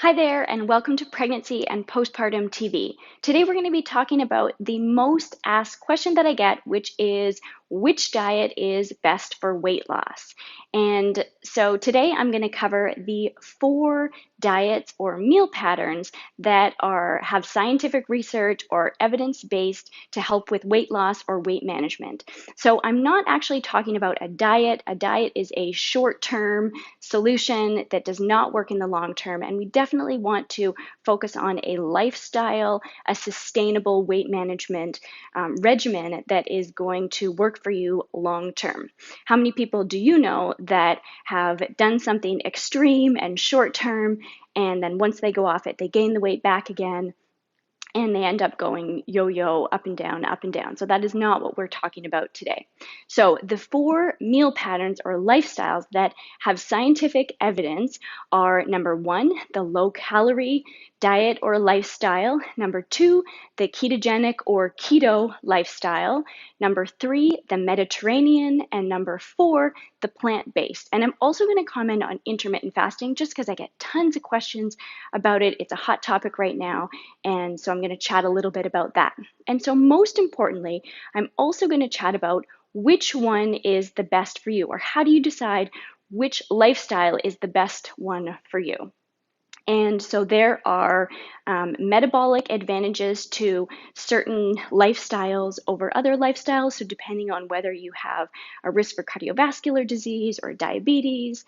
Hi there, and welcome to Pregnancy and Postpartum TV. Today we're going to be talking about the most asked question that I get, which is which diet is best for weight loss? And so today I'm going to cover the 4 diets or meal patterns that have scientific research or evidence-based to help with weight loss or weight management. So I'm not actually talking about a diet. A diet is a short-term solution that does not work in the long term, and we definitely want to focus on a lifestyle, a sustainable weight management regimen that is going to work for you long term. How many people do you know that have done something extreme and short term, and then once they go off it, they gain the weight back again, and they end up going yo-yo, up and down, up and down? So that is not what we're talking about today. So the 4 meal patterns or lifestyles that have scientific evidence are: number 1, the low-calorie diet or lifestyle; number 2, the ketogenic or keto lifestyle; number 3, the Mediterranean; and number 4, the plant-based. And I'm also going to comment on intermittent fasting just because I get tons of questions about it. It's a hot topic right now, and so I'm going to chat a little bit about that. And so most importantly, I'm also going to chat about which one is the best for you, or how do you decide which lifestyle is the best one for you. And so there are metabolic advantages to certain lifestyles over other lifestyles. So depending on whether you have a risk for cardiovascular disease or diabetes,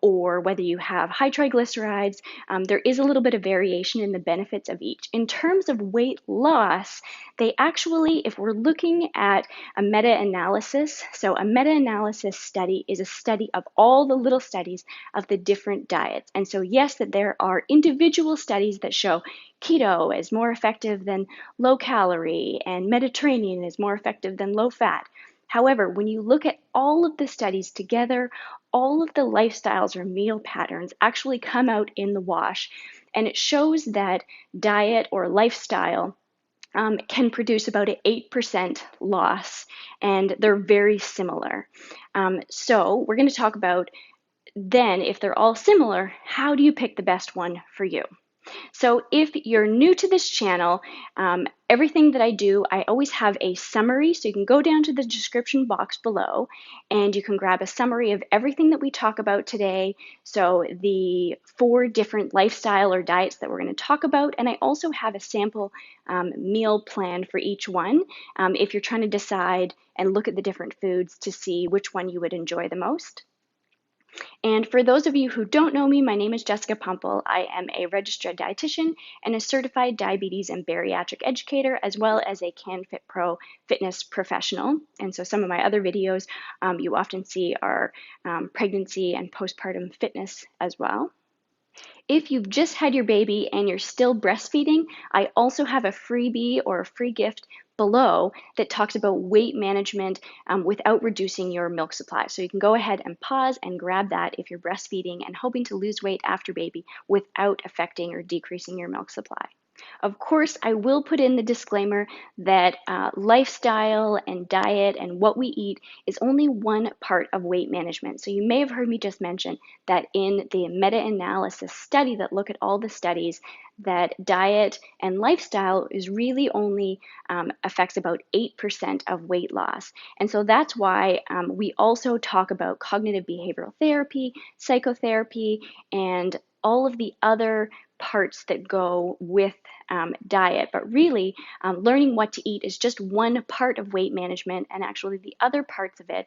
or whether you have high triglycerides, there is a little bit of variation in the benefits of each. In terms of weight loss, they actually, if we're looking at a meta-analysis, so a meta-analysis study is a study of all the little studies of the different diets. And so yes, that there are individual studies that show keto is more effective than low calorie and Mediterranean is more effective than low fat. However, when you look at all of the studies together, all of the lifestyles or meal patterns actually come out in the wash, and it shows that diet or lifestyle can produce about an 8% loss, and they're very similar. So we're going to talk about then, if they're all similar, how do you pick the best one for you? So if you're new to this channel, everything that I do, I always have a summary. So you can go down to the description box below and you can grab a summary of everything that we talk about today. So the 4 different lifestyle or diets that we're going to talk about. And I also have a sample meal plan for each one if you're trying to decide and look at the different foods to see which one you would enjoy the most. And for those of you who don't know me, my name is Jessica Pumpel. I am a registered dietitian and a certified diabetes and bariatric educator, as well as a CanFit Pro fitness professional. And so some of my other videos you often see are pregnancy and postpartum fitness as well. If you've just had your baby and you're still breastfeeding, I also have a freebie or a free gift below that talks about weight management without reducing your milk supply. So you can go ahead and pause and grab that if you're breastfeeding and hoping to lose weight after baby without affecting or decreasing your milk supply. Of course, I will put in the disclaimer that lifestyle and diet and what we eat is only one part of weight management. So you may have heard me just mention that in the meta-analysis study that look at all the studies, that diet and lifestyle is really only affects about 8% of weight loss. And so that's why we also talk about cognitive behavioral therapy, psychotherapy, and all of the other parts that go with diet. But really, learning what to eat is just one part of weight management, and actually the other parts of it,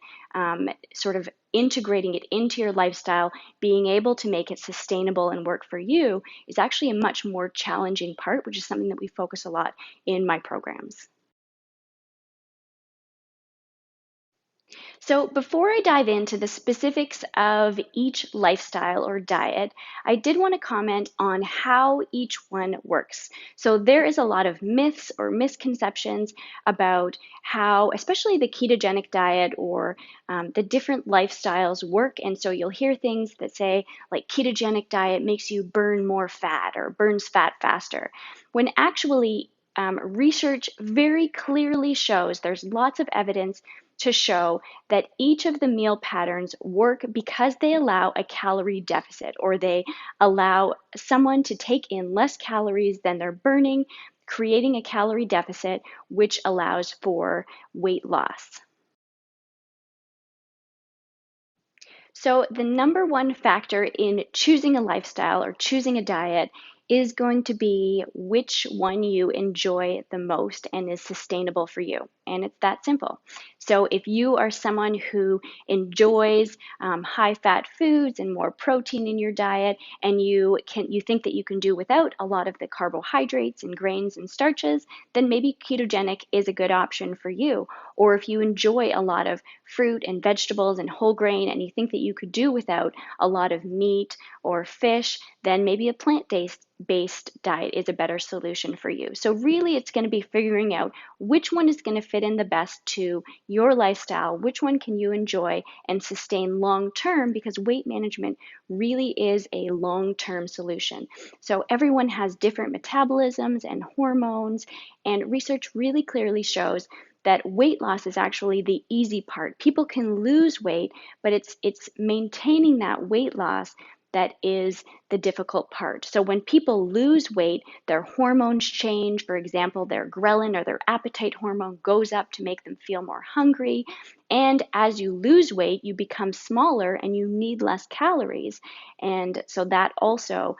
sort of integrating it into your lifestyle, being able to make it sustainable and work for you, is actually a much more challenging part, which is something that we focus a lot in my programs. So before I dive into the specifics of each lifestyle or diet, I did want to comment on how each one works. So there is a lot of myths or misconceptions about how, especially the ketogenic diet or the different lifestyles work. And so you'll hear things that say like ketogenic diet makes you burn more fat or burns fat faster, when actually research very clearly shows, there's lots of evidence to show that each of the meal patterns work because they allow a calorie deficit, or they allow someone to take in less calories than they're burning, creating a calorie deficit, which allows for weight loss. So, the number one factor in choosing a lifestyle or choosing a diet is going to be which one you enjoy the most and is sustainable for you. And it's that simple. So, if you are someone who enjoys high fat foods and more protein in your diet, and you think that you can do without a lot of the carbohydrates and grains and starches, then maybe ketogenic is a good option for you. Or if you enjoy a lot of fruit and vegetables and whole grain, and you think that you could do without a lot of meat or fish, then maybe a plant-based diet is a better solution for you. So really, it's going to be figuring out which one is going to fit in the best to your lifestyle, which one can you enjoy and sustain long term, because weight management really is a long-term solution. So everyone has different metabolisms and hormones, and research really clearly shows that weight loss is actually the easy part. People can lose weight, but it's maintaining that weight loss that is the difficult part. So when people lose weight, their hormones change. For example, their ghrelin or their appetite hormone goes up to make them feel more hungry. And as you lose weight, you become smaller and you need less calories. And so that also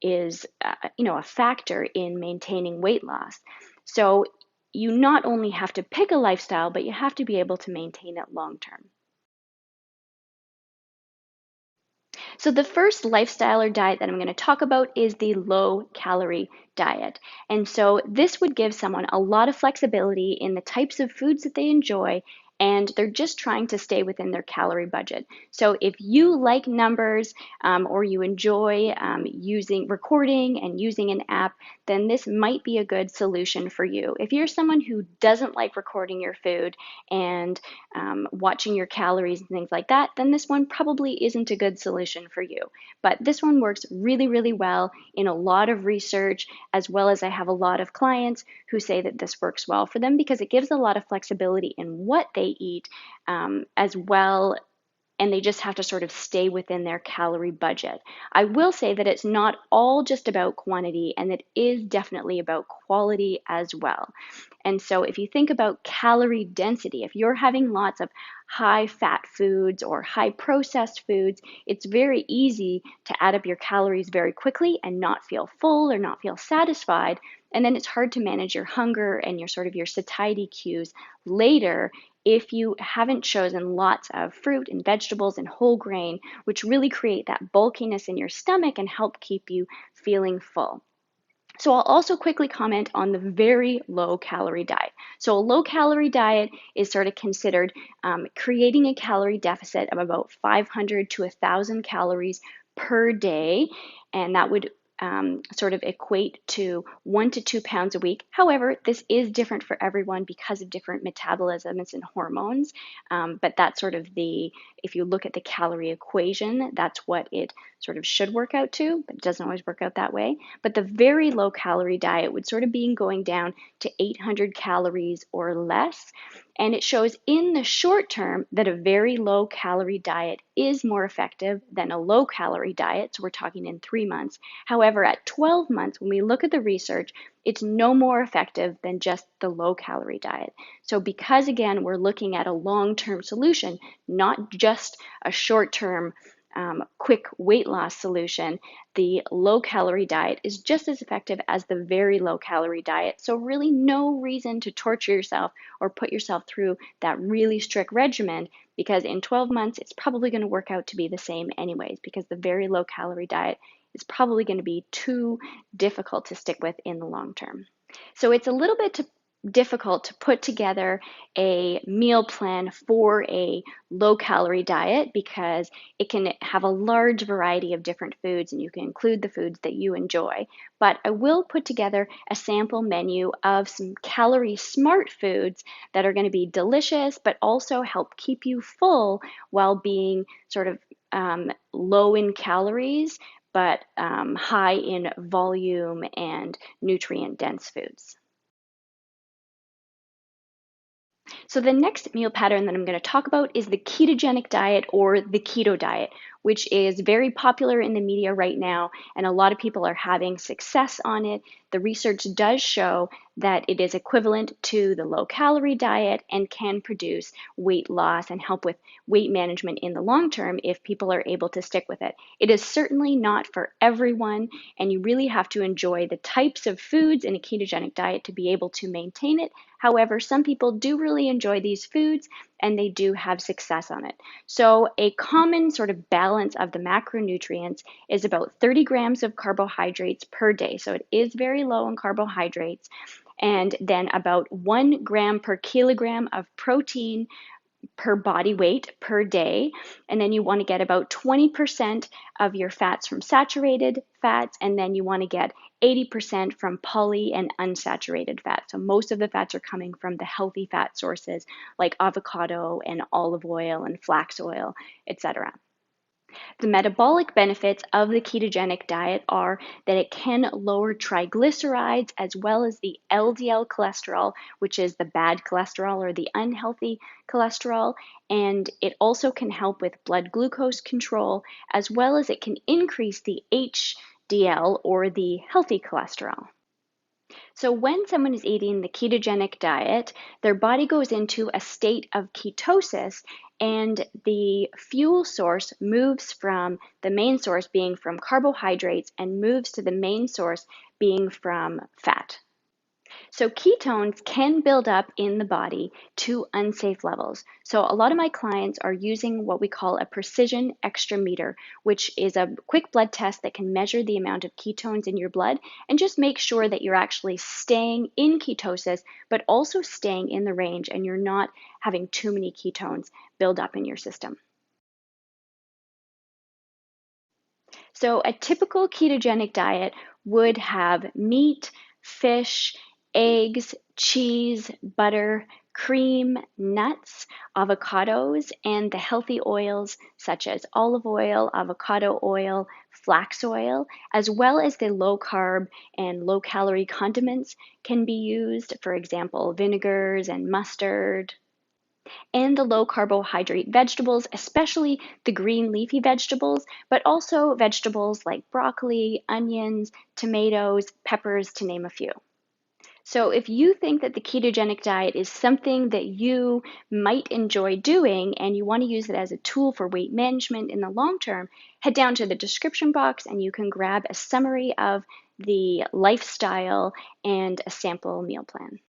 is a factor in maintaining weight loss. So you not only have to pick a lifestyle, but you have to be able to maintain it long term. So the first lifestyle or diet that I'm going to talk about is the low calorie diet. And so this would give someone a lot of flexibility in the types of foods that they enjoy, and they're just trying to stay within their calorie budget. So if you like numbers, or you enjoy using recording and using an app, then this might be a good solution for you. If you're someone who doesn't like recording your food and watching your calories and things like that, then this one probably isn't a good solution for you. But this one works really, really well in a lot of research, as well as I have a lot of clients who say that this works well for them because it gives a lot of flexibility in what they eat, as well, and they just have to sort of stay within their calorie budget. I will say that it's not all just about quantity, and it is definitely about quality as well. And so if you think about calorie density, if you're having lots of high fat foods or high processed foods, it's very easy to add up your calories very quickly and not feel full or not feel satisfied. And then it's hard to manage your hunger and your satiety cues later if you haven't chosen lots of fruit and vegetables and whole grain, which really create that bulkiness in your stomach and help keep you feeling full. So I'll also quickly comment on the very low calorie diet. So a low calorie diet is sort of considered creating a calorie deficit of about 500 to 1,000 calories per day, and that would sort of equate to 1 to 2 pounds a week. However, this is different for everyone because of different metabolisms and hormones. But that's sort of if you look at the calorie equation, that's what it sort of should work out to, but it doesn't always work out that way. But the very low calorie diet would sort of be going down to 800 calories or less. And it shows in the short term that a very low calorie diet is more effective than a low calorie diet. So we're talking in 3 months. However, at 12 months, when we look at the research, it's no more effective than just the low calorie diet. So because again, we're looking at a long-term solution, not just a short-term quick weight loss solution, the low calorie diet is just as effective as the very low calorie diet. So really no reason to torture yourself or put yourself through that really strict regimen, because in 12 months, it's probably going to work out to be the same anyways, because the very low calorie diet is probably going to be too difficult to stick with in the long term. So it's a little bit difficult to put together a meal plan for a low calorie diet because it can have a large variety of different foods and you can include the foods that you enjoy. But I will put together a sample menu of some calorie smart foods that are going to be delicious but also help keep you full while being sort of low in calories but high in volume and nutrient dense foods. So the next meal pattern that I'm going to talk about is the ketogenic diet or the keto diet, which is very popular in the media right now, and a lot of people are having success on it. The research does show that it is equivalent to the low-calorie diet and can produce weight loss and help with weight management in the long term if people are able to stick with it. It is certainly not for everyone, and you really have to enjoy the types of foods in a ketogenic diet to be able to maintain it. However, some people do really enjoy these foods and they do have success on it. So a common sort of balance of the macronutrients is about 30 grams of carbohydrates per day. So it is very low in carbohydrates. And then about 1 gram per kilogram of protein per body weight per day. And then you want to get about 20% of your fats from saturated fats, and then you want to get 80% from poly and unsaturated fats. So most of the fats are coming from the healthy fat sources like avocado and olive oil and flax oil, etc. The metabolic benefits of the ketogenic diet are that it can lower triglycerides as well as the LDL cholesterol, which is the bad cholesterol or the unhealthy cholesterol, and it also can help with blood glucose control, as well as it can increase the HDL or the healthy cholesterol. So when someone is eating the ketogenic diet, their body goes into a state of ketosis, and the fuel source moves from the main source being from carbohydrates and moves to the main source being from fat. So ketones can build up in the body to unsafe levels. So a lot of my clients are using what we call a precision extrameter, which is a quick blood test that can measure the amount of ketones in your blood and just make sure that you're actually staying in ketosis, but also staying in the range and you're not having too many ketones build up in your system. So a typical ketogenic diet would have meat, fish, eggs, cheese, butter, cream, nuts, avocados, and the healthy oils such as olive oil, avocado oil, flax oil, as well as the low carb and low calorie condiments can be used, for example, vinegars and mustard, and the low carbohydrate vegetables, especially the green leafy vegetables, but also vegetables like broccoli, onions, tomatoes, peppers, to name a few. So if you think that the ketogenic diet is something that you might enjoy doing and you want to use it as a tool for weight management in the long term, head down to the description box and you can grab a summary of the lifestyle and a sample meal plan.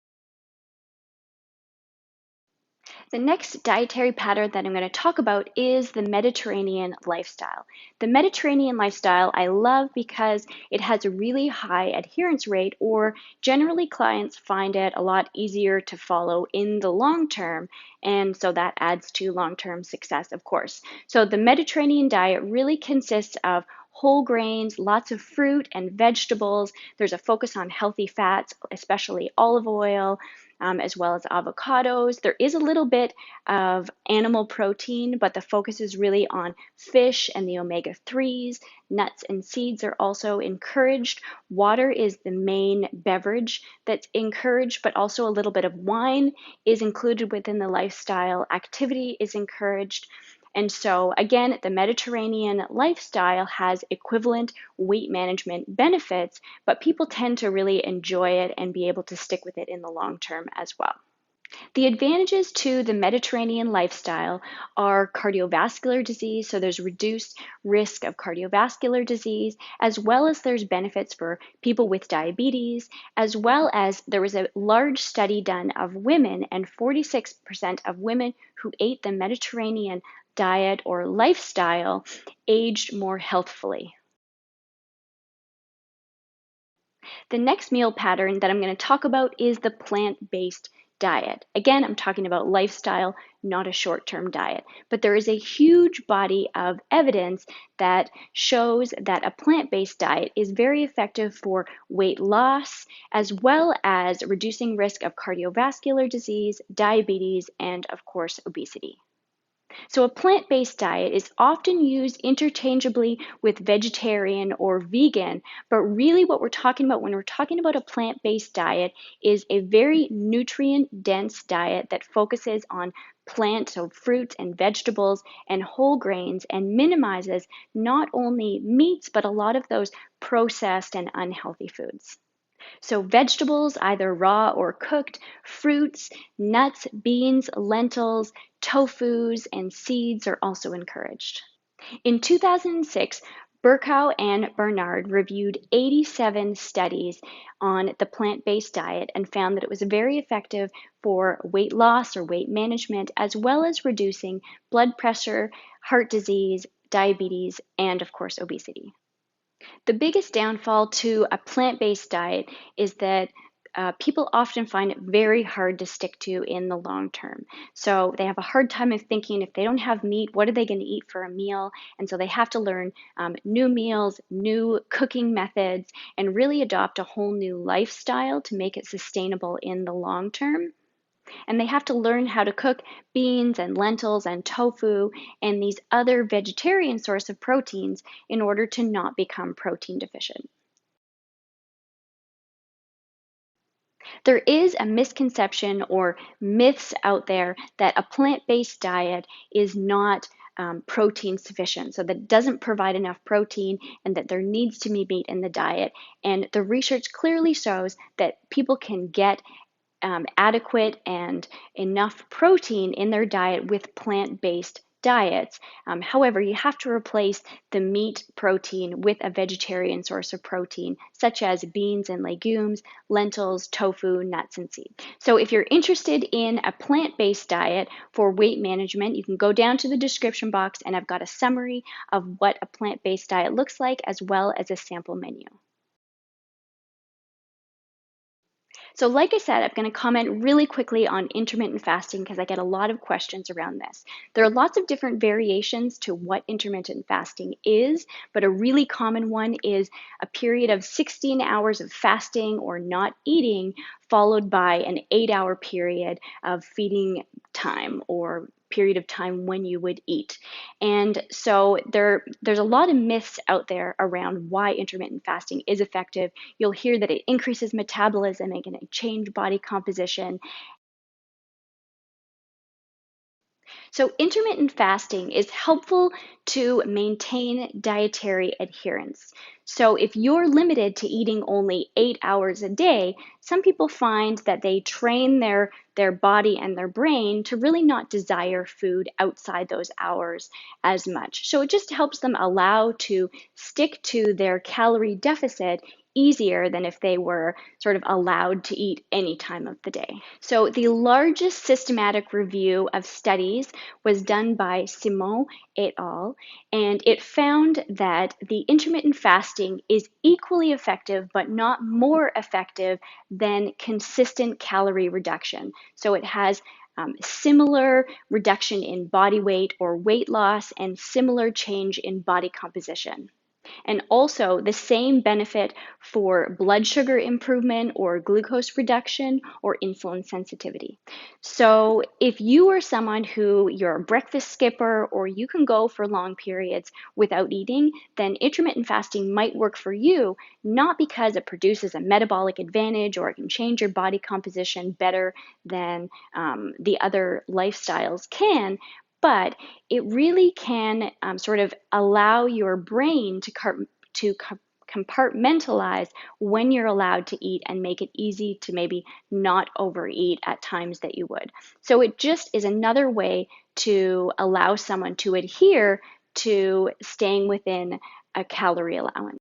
The next dietary pattern that I'm going to talk about is the Mediterranean lifestyle. The Mediterranean lifestyle I love because it has a really high adherence rate, or generally clients find it a lot easier to follow in the long term, and so that adds to long-term success, of course. So the Mediterranean diet really consists of whole grains, lots of fruit and vegetables. There's a focus on healthy fats, especially olive oil, as well as avocados. There is a little bit of animal protein, but the focus is really on fish and the omega-3s. Nuts and seeds are also encouraged. Water is the main beverage that's encouraged, but also a little bit of wine is included within the lifestyle. Activity is encouraged. And so, again, the Mediterranean lifestyle has equivalent weight management benefits, but people tend to really enjoy it and be able to stick with it in the long term as well. The advantages to the Mediterranean lifestyle are cardiovascular disease, so there's reduced risk of cardiovascular disease, as well as there's benefits for people with diabetes, as well as there was a large study done of women, and 46% of women who ate the Mediterranean diet or lifestyle aged more healthfully. The next meal pattern that I'm going to talk about is the plant-based diet. Again, I'm talking about lifestyle, not a short-term diet. But there is a huge body of evidence that shows that a plant-based diet is very effective for weight loss, as well as reducing risk of cardiovascular disease, diabetes, and of course, obesity. So a plant-based diet is often used interchangeably with vegetarian or vegan, but really what we're talking about when we're talking about a plant-based diet is a very nutrient-dense diet that focuses on plants, so fruits and vegetables and whole grains, and minimizes not only meats, but a lot of those processed and unhealthy foods. So vegetables, either raw or cooked, fruits, nuts, beans, lentils, tofus, and seeds are also encouraged. In 2006, Burkow and Bernard reviewed 87 studies on the plant-based diet and found that it was very effective for weight loss or weight management, as well as reducing blood pressure, heart disease, diabetes, and of course, obesity. The biggest downfall to a plant-based diet is that people often find it very hard to stick to in the long term. So they have a hard time of thinking if they don't have meat, what are they going to eat for a meal? And so they have to learn new meals, new cooking methods, and really adopt a whole new lifestyle to make it sustainable in the long term. And they have to learn how to cook beans and lentils and tofu and these other vegetarian source of proteins in order to not become protein deficient. There is a misconception or myths out there that a plant-based diet is not protein sufficient, so that it doesn't provide enough protein and that there needs to be meat in the diet. And the research clearly shows that people can get adequate and enough protein in their diet with plant-based diets. However, you have to replace the meat protein with a vegetarian source of protein, such as beans and legumes, lentils, tofu, nuts, and seeds. So if you're interested in a plant-based diet for weight management, you can go down to the description box and I've got a summary of what a plant-based diet looks like, as well as a sample menu. So like I said, I'm going to comment really quickly on intermittent fasting because I get a lot of questions around this. There are lots of different variations to what intermittent fasting is, but a really common one is a period of 16 hours of fasting or not eating, followed by an 8-hour period of feeding time or period of time when you would eat. And so there's a lot of myths out there around why intermittent fasting is effective. You'll hear that it increases metabolism and can change body composition. So intermittent fasting is helpful to maintain dietary adherence. So if you're limited to eating only 8 hours a day, some people find that they train their body and their brain to really not desire food outside those hours as much. So it just helps them allow to stick to their calorie deficit easier than if they were sort of allowed to eat any time of the day. So the largest systematic review of studies was done by Simon et al., and it found that the intermittent fasting is equally effective but not more effective than consistent calorie reduction. So it has similar reduction in body weight or weight loss and similar change in body composition. And also the same benefit for blood sugar improvement or glucose reduction or insulin sensitivity. So if you are someone who you're a breakfast skipper or you can go for long periods without eating, then intermittent fasting might work for you, not because it produces a metabolic advantage or it can change your body composition better than the other lifestyles can, but it really can sort of allow your brain to compartmentalize when you're allowed to eat and make it easy to maybe not overeat at times that you would. So it just is another way to allow someone to adhere to staying within a calorie allowance.